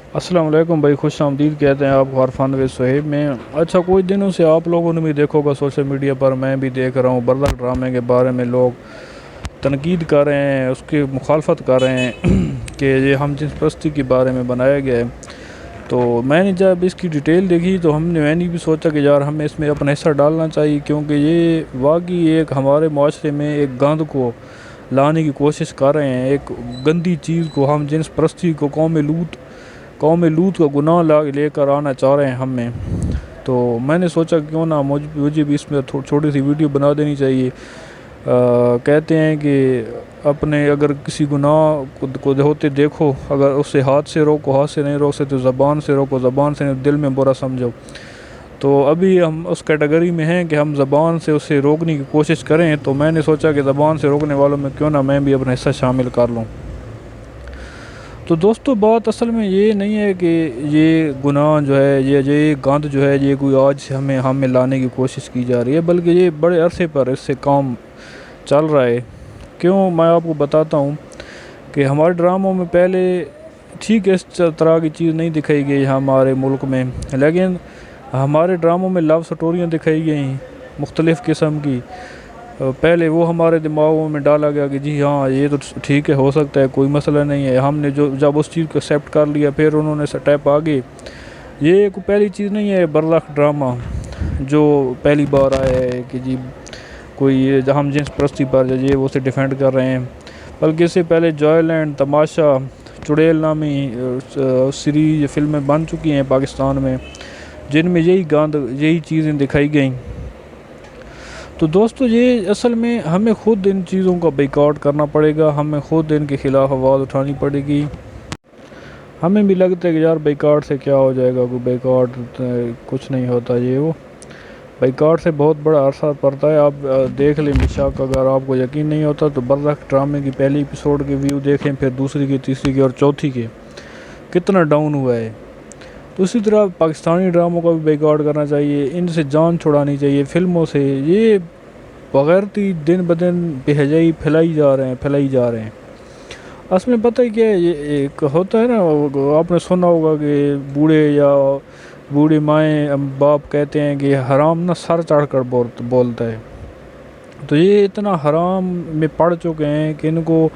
अस्सलाम वालेकुम भाई, खुश आमदीद कहते हैं आपको अरफान व सुहेब में। अच्छा, कुछ दिनों से आप लोगों ने भी देखा होगा सोशल मीडिया पर, मैं भी देख रहा हूँ, बर्दक ड्रामे के बारे में लोग तनकीद कर रहे हैं, उसकी मुखालफत कर रहे हैं कि ये हम जिस परस्ती के बारे में बनाया गया है। तो मैंने जब इसकी डिटेल देखी तो मैंने भी सोचा कि यार हमें इसमें अपना हिस्सा डालना चाहिए, क्योंकि ये वाकई एक हमारे माशरे में एक गंद को लाने की कोशिश कर रहे हैं, एक गंदी चीज़ को, हम जिन्स परस्ती को, कौम लूत का गुनाह लेकर आना चाह रहे हैं हमें। तो मैंने सोचा क्यों ना मुझे भी इसमें छोटी सी वीडियो बना देनी चाहिए। कहते हैं कि अपने अगर किसी गुनाह को होते देखो, अगर उससे हाथ से रोको, हाथ से नहीं रोक सकते तो ज़बान से रोको, ज़बान से नहीं, दिल में बुरा समझो। तो अभी हम उस कैटेगरी में हैं कि हम ज़बान से उसे रोकने की कोशिश करें। तो मैंने सोचा कि ज़बान से रोकने वालों में क्यों ना मैं भी अपना हिस्सा शामिल कर लूँ। तो दोस्तों, बात असल में ये नहीं है कि ये गुनाह जो है, ये गंद जो है, ये कोई आज से हमें लाने की कोशिश की जा रही है, बल्कि ये बड़े अरसे पर इससे काम चल रहा है। क्यों, मैं आपको बताता हूँ कि हमारे ड्रामों में पहले ठीक इस तरह की चीज़ नहीं दिखाई गई हमारे मुल्क में, लेकिन हमारे ड्रामों में लव स्टोरियाँ दिखाई गई मुख्तलिफ़ किस्म की। पहले वो हमारे दिमागों में डाला गया कि जी हाँ, ये तो ठीक है, हो सकता है, कोई मसला नहीं है। हमने जो जब उस चीज़ को एक्सेप्ट कर लिया, फिर उन्होंने स्टेप आगे। ये कोई पहली चीज़ नहीं है बर्लख ड्रामा जो पहली बार आया है कि जी कोई हम जिन्स परस्ती पर ये वो से डिफेंड कर रहे हैं, बल्कि इससे पहले जॉयलैंड, तमाशा, चुड़ैल नामी सीरीज फिल्में बन चुकी हैं पाकिस्तान में, जिनमें यही चीज़ें दिखाई गई। तो दोस्तों, ये असल में हमें ख़ुद इन चीज़ों का बाइकआउट करना पड़ेगा, हमें ख़ुद इनके ख़िलाफ़ आवाज़ उठानी पड़ेगी। हमें भी लगता है कि यार बाइकआउट से क्या हो जाएगा, कोई बाइकआउट कुछ नहीं होता, ये वो बाइकआउट से बहुत बड़ा अरसा पड़ता है। आप देख लें बेशक, अगर आपको यकीन नहीं होता तो बर्लख ड्रामे की पहली एपिसोड के व्यू देखें, फिर दूसरी के, तीसरी के और चौथी के, कितना डाउन हुआ है। तो उसी तरह पाकिस्तानी ड्रामों का भी बाइकआउट करना चाहिए, इनसे जान छुड़ानी चाहिए फिल्मों से। ये बग़ैरती दिन ब दिन बेहजाई फैलाई जा रहे हैं। असल में पता है क्या है, ये एक होता है ना, आपने सुना होगा कि बूढ़ी माएँ बाप कहते हैं कि हराम ना सर चढ़ कर बोलता है। तो ये इतना हराम में पड़ चुके हैं कि इनको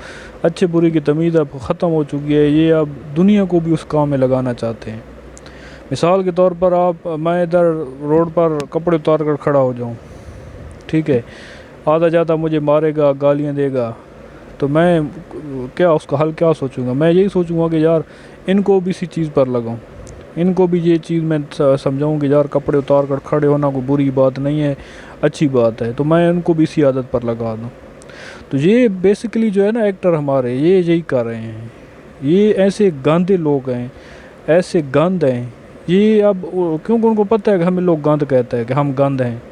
अच्छे बुरे की तमीज़ अब ख़त्म हो चुकी है। ये अब दुनिया को भी उस काम में लगाना चाहते हैं। मिसाल के तौर पर मैं इधर रोड पर कपड़े उतार कर खड़ा हो जाऊँ, ठीक है, आधा जाता मुझे मारेगा, गालियाँ देगा, तो मैं क्या उसका हल क्या सोचूंगा? मैं यही सोचूंगा कि यार इनको भी इसी चीज़ पर लगाऊं, इनको भी ये चीज़ मैं समझाऊं कि यार कपड़े उतार कर खड़े होना कोई बुरी बात नहीं है, अच्छी बात है। तो मैं इनको भी इसी आदत पर लगा दूं। तो ये बेसिकली जो है ना, एक्टर हमारे ये यही कर रहे हैं। ये ऐसे गंदे लोग हैं, ऐसे गंद हैं ये। अब क्योंकि उनको पता है कि हमें लोग गंद कहते हैं कि हम गंद हैं,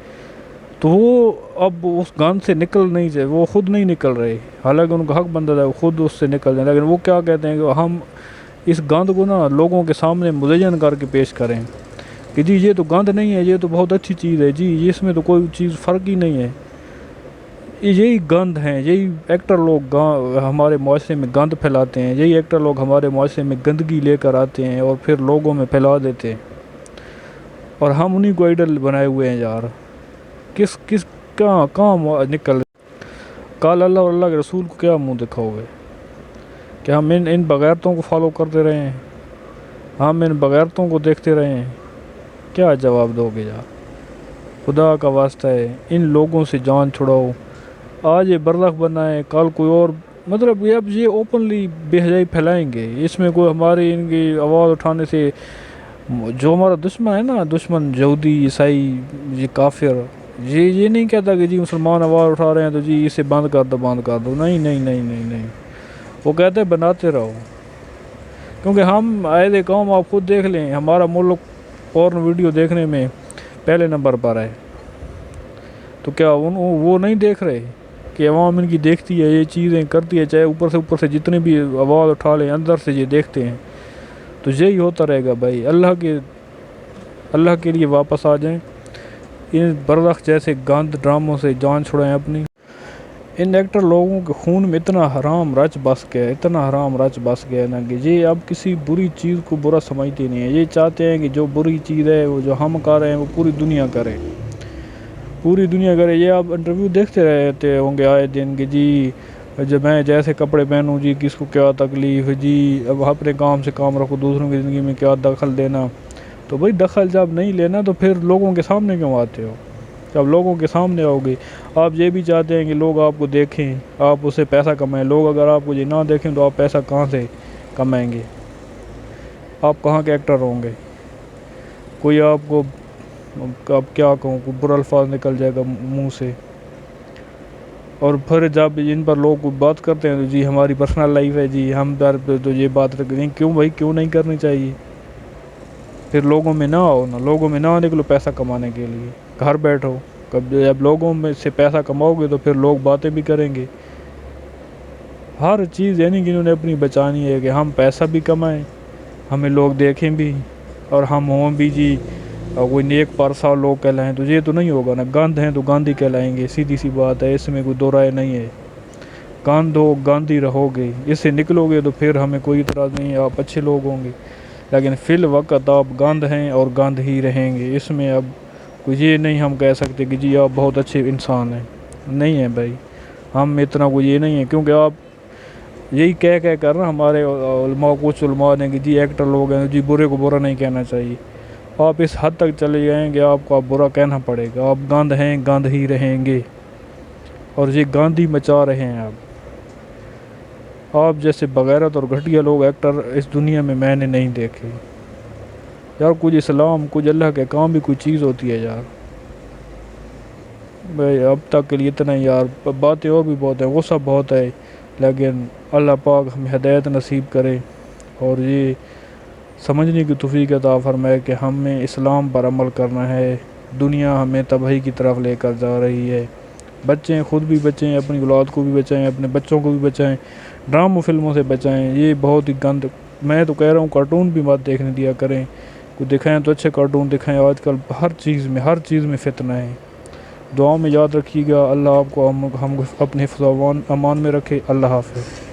तो वो अब उस गंद से निकल नहीं जाए, वो ख़ुद नहीं निकल रहे, हालांकि उनका हक बनता है वो ख़ुद उससे निकल जाए। लेकिन वो क्या कहते हैं कि हम इस गंद को ना लोगों के सामने मुज़य्यन करके पेश करें कि जी ये तो गंद नहीं है, ये तो बहुत अच्छी चीज़ है, जी ये इसमें तो कोई चीज़ फ़र्क ही नहीं है। यही गंद हैं, यही एक्टर लोग हमारे माशरे में गंद फैलाते हैं, यही एक्टर लोग हमारे माशरे में गंदगी लेकर आते हैं और फिर लोगों में फैला देते हैं, और हम उन्हीं को आइडल बनाए हुए हैं। यार किस किस कहाँ निकल, कल अल्लाह और अल्लाह के रसूल को क्या मुंह दिखाओगे? क्या हम इन बग़ैरतों को फॉलो करते रहे हैं? हम इन बग़ैरतों को देखते रहे हैं? क्या जवाब दोगे यार? खुदा का वास्ता है, इन लोगों से जान छुड़ाओ। आज ये बर्लख बना है, कल कोई और, मतलब ये अब ये ओपनली बेहजाई फैलाएंगे। इसमें कोई हमारी इनकी आवाज़ उठाने से, जो हमारा दुश्मन है ना, दुश्मन यहूदी, ईसाई, ये काफिर, ये नहीं कहता कि जी मुसलमान आवाज़ उठा रहे हैं तो जी इसे बंद कर दो। नहीं नहीं नहीं नहीं नहीं, वो कहते हैं बनाते रहो। क्योंकि हम आए कौम, आप खुद देख लें, हमारा मुल्क पॉर्न वीडियो देखने में पहले नंबर पर है। तो क्या वो नहीं देख रहे कि अवाम इनकी देखती है, ये चीज़ें करती है, चाहे ऊपर से जितने भी आवाज़ उठा लें, अंदर से ये देखते हैं। तो यही होता रहेगा भाई। अल्लाह के लिए वापस आ जाएं, इन बर्लख जैसे गंद ड्रामों से जान छुड़ाएं अपनी। ان ایکٹر لوگوں کے خون میں اتنا حرام رچ بس گیا، اتنا حرام رچ بس گیا نا کہ یہ اب کسی بری چیز کو برا سمجھتے نہیں ہیں۔ یہ چاہتے ہیں کہ جو بری چیز ہے وہ جو ہم کر رہے ہیں وہ پوری دنیا کرے، پوری دنیا کرے۔ یہ آپ انٹرویو دیکھتے رہتے ہوں گے آئے دن کہ جی جب میں جیسے کپڑے پہنوں جی کس کو کیا تکلیف ہے جی، اب اپنے کام سے کام رکھو، دوسروں کی زندگی میں کیا دخل دینا۔ تو بھائی دخل جب نہیں لینا تو پھر لوگوں کے سامنے کیوں آتے ہو؟ جب لوگوں کے سامنے آؤ گے، آپ یہ بھی چاہتے ہیں کہ لوگ آپ کو دیکھیں، آپ اس سے پیسہ کمائیں۔ لوگ اگر آپ کو یہ نہ دیکھیں تو آپ پیسہ کہاں سے کمائیں گے؟ آپ کہاں کے ایکٹر ہوں گے؟ کوئی آپ کو اب کیا کہوں، کوئی برا الفاظ نکل جائے گا منہ سے۔ اور پھر جب ان پر لوگ بات کرتے ہیں تو جی ہماری پرسنل لائف ہے جی، ہم در پہ تو یہ بات رکھتے ہیں۔ کیوں بھائی، کیوں نہیں کرنی چاہیے؟ پھر لوگوں میں نہ آؤ نا، لوگوں میں نہ نکلو پیسہ کمانے کے لیے، گھر بیٹھو۔ جب لوگوں میں سے پیسہ کماؤ گے تو پھر لوگ باتیں بھی کریں گے۔ ہر چیز یعنی کہ انہوں نے اپنی بچانی ہے کہ ہم پیسہ بھی کمائیں، ہمیں لوگ دیکھیں بھی، اور ہم ہوں بھی جی کوئی نیک پارسا لوگ کہلائیں۔ تو یہ تو نہیں ہوگا نا، گاندھ ہیں تو گاندھی کہلائیں گے، سیدھی سی بات ہے، اس میں کوئی دو رائے نہیں ہے۔ گاندھ ہو گاندھی رہو گے، اس سے نکلو گے تو پھر ہمیں کوئی اعتراض نہیں ہے، آپ اچھے لوگ ہوں گے۔ لیکن فی الوقت آپ گاندھ ہیں اور گاندھ ہی رہیں گے، اس میں اب کوئی یہ نہیں ہم کہہ سکتے کہ جی آپ بہت اچھے انسان ہیں، نہیں ہیں بھائی، ہم اتنا کوئی یہ نہیں ہے۔ کیونکہ آپ یہی کہہ کر نا ہمارے علماء، کچھ علماء نے کہ جی ایکٹر لوگ ہیں جی برے کو برا نہیں کہنا چاہیے، آپ اس حد تک چلے جائیں کہ آپ کو اب برا کہنا پڑے گا۔ آپ گاندھ ہیں، گاندھ ہی رہیں گے، اور یہ گاندھی مچا رہے ہیں۔ اب آپ جیسے بغیرت اور گھٹیا لوگ ایکٹر اس دنیا میں نے نہیں دیکھے یار۔ کچھ اسلام، کچھ اللہ کے کام بھی کوئی چیز ہوتی ہے یار۔ بھائی اب تک کے لیے اتنا ہی یار، باتیں اور بھی بہت ہیں، غصہ بہت ہے، لیکن اللہ پاک ہمیں ہدایت نصیب کرے اور یہ سمجھنے کی توفیق عطا فرمائے کہ ہمیں اسلام پر عمل کرنا ہے۔ دنیا ہمیں تباہی کی طرف لے کر جا رہی ہے۔ بچیں، خود بھی بچیں، اپنی اولاد کو بھی بچائیں، اپنے بچوں کو بھی بچائیں، ڈراموں فلموں سے بچائیں۔ یہ بہت ہی گند، میں تو کہہ رہا ہوں کارٹون بھی مت دیکھنے دیا کریں، کوئی دکھائیں تو اچھے کارٹون دکھائیں۔ آج کل ہر چیز میں فتنہ ہے۔ دعاؤں میں یاد رکھیے گا، اللہ آپ کو ہم اپنے حفظ و امان میں رکھے۔ اللہ حافظ۔